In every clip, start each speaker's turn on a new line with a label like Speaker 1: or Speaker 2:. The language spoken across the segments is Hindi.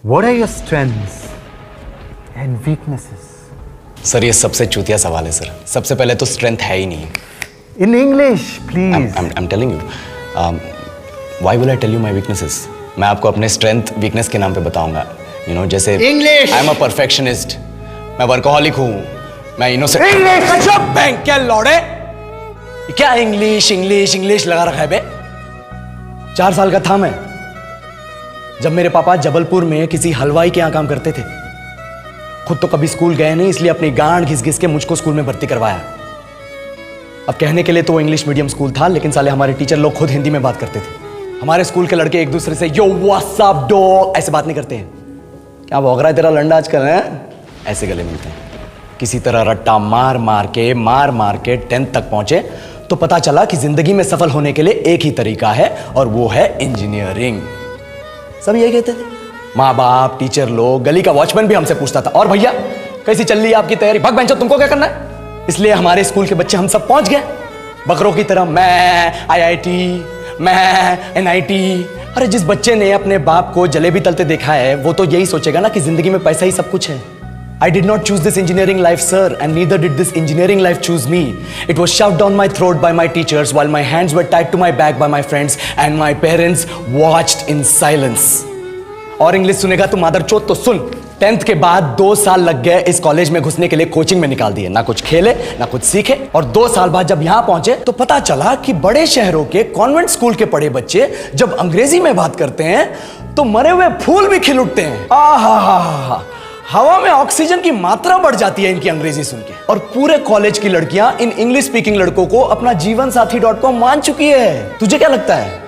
Speaker 1: What are your strengths and weaknesses?
Speaker 2: Sir ये सबसे चूतिया सवाल है सर। सबसे पहले तो स्ट्रेंथ है ही नहीं।
Speaker 1: In English, please.
Speaker 2: I'm telling you. Why will I tell you my weaknesses? मैं आपको अपने स्ट्रेंथ वीकनेस के नाम पे बताऊंगा। You know, जैसे
Speaker 1: English.
Speaker 2: I'm a perfectionist. मैं वर्कोहॉलिक हूँ। मैं इनोसेंट।
Speaker 1: English.
Speaker 2: चुप बैंक क्या लौड़े? क्या इंग्लिश इंग्लिश इंग्लिश लगा रखा है बे? 4 साल का था मैं जब मेरे पापा जबलपुर में किसी हलवाई के यहाँ काम करते थे। खुद तो कभी स्कूल गए नहीं, इसलिए अपनी गांड घिस घिस के मुझको स्कूल में भर्ती करवाया। अब कहने के लिए तो वो इंग्लिश मीडियम स्कूल था, लेकिन साले हमारे टीचर लोग खुद हिंदी में बात करते थे। हमारे स्कूल के लड़के एक दूसरे से यो व्हाट्स अप डॉग ऐसे बात नहीं करते हैं। क्या भौंक रहा है तेरा लंडा आजकल है? ऐसे गले मिलते हैं। किसी तरह रट्टा मार मार के 10th तक पहुंचे तो पता चला कि जिंदगी में सफल होने के लिए एक ही तरीका है और वो है इंजीनियरिंग। सब यही कहते थे, माँ बाप, टीचर लोग, गली का वॉचमैन भी हमसे पूछता था, और भैया कैसी चल रही है आपकी तैयारी? भग बेंचो, तुमको क्या करना है? इसलिए हमारे स्कूल के बच्चे हम सब पहुंच गए बकरों की तरह। मैं IIT, मैं NIT। अरे जिस बच्चे ने अपने बाप को जलेबी तलते देखा है वो तो यही सोचेगा ना कि जिंदगी में पैसा ही सब कुछ है। I did not choose this engineering life, sir, and neither did this engineering life choose me. It was shoved down my throat by my teachers while my hands were tied to my back by my friends and my parents watched in silence. और इंग्लिश सुनेगा तू मादरचोद तो सुन। 10th के बाद 2 साल लग गए इस कॉलेज में घुसने के लिए, कोचिंग में निकाल दिए। ना कुछ खेले ना कुछ सीखे, और 2 साल बाद जब यहाँ पहुंचे तो पता चला कि बड़े शहरों के कॉन्वेंट स्कूल के पढ़े बच्चे जब अंग्रेजी में बात करते हैं तो मरे हुए फूल भी खिल उठते हैं। आहा, हवा में ऑक्सीजन की मात्रा बढ़ जाती है इनकी अंग्रेजी सुन के। और पूरे कॉलेज की लड़कियां इन इंग्लिश स्पीकिंग लड़कों को अपना जीवन साथी .com मान चुकी है। तुझे क्या लगता है?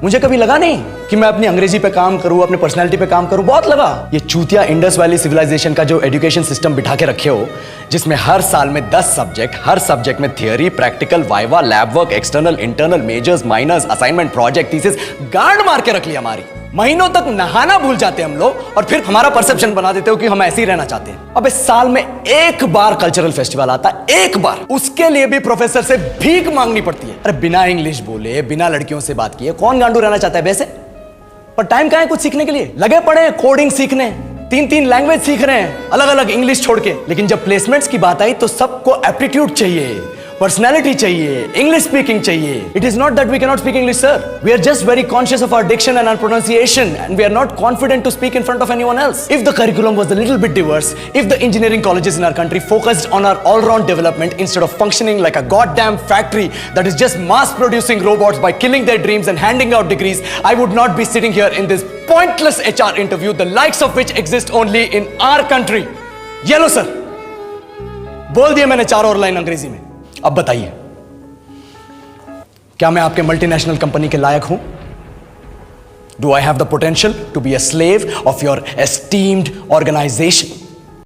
Speaker 2: मुझे कभी लगा नहीं कि मैं अपनी अंग्रेजी पे काम करूं, अपनी पर्सनालिटी पे काम करूं। बहुत लगा। ये चूतिया इंडस वैली सिविलाइजेशन का जो एजुकेशन सिस्टम बिठा के रखे हो, जिसमें हर साल में 10 सब्जेक्ट, हर सब्जेक्ट में theory, practical, viva, lab work, external, internal, majors, minors, assignment, project, thesis, गांड मार के रख ली हमारी। महीनों तक नहाना भूल जाते हैं हम लोग और फिर हमारा परसेप्शन बना देते हो कि हम ऐसे ही रहना चाहते हैं। अब इस साल में 1 बार कल्चरल फेस्टिवल आता है, 1 बार। उसके लिए भी प्रोफेसर से भीख मांगनी पड़ती है। अरे बिना इंग्लिश बोले, बिना लड़कियों से बात किए कौन गांडू रहना चाहता है वैसे? पर टाइम कहाँ है कुछ सीखने के लिए? लगे पड़े हैं कोडिंग सीखने, 3 लैंग्वेज सीख रहे हैं अलग अलग इंग्लिश छोड़ के। लेकिन जब प्लेसमेंट्स की बात आई तो सबको एप्टीट्यूड चाहिए, पर्सनैलिटी चाहिए, इंग्लिश स्पीकिंग चाहिए। It is not that we can not speak English, sir. We are just very conscious of our diction and our pronunciation and we are not confident to speak in front of anyone else. If the curriculum was a little bit diverse, if the engineering colleges in our country focused on our all-round development instead of functioning like a goddamn factory that is just mass producing robots by killing their dreams and handing out degrees, I would not be sitting here in this pointless HR interview, the likes of which exist only in our country. ये लो सर, बोल दिया मैंने 4 और लाइन अंग्रेजी में। अब बताइए, क्या मैं आपके मल्टीनेशनल कंपनी के लायक हूं? Do I have the potential to be a slave of your esteemed organisation?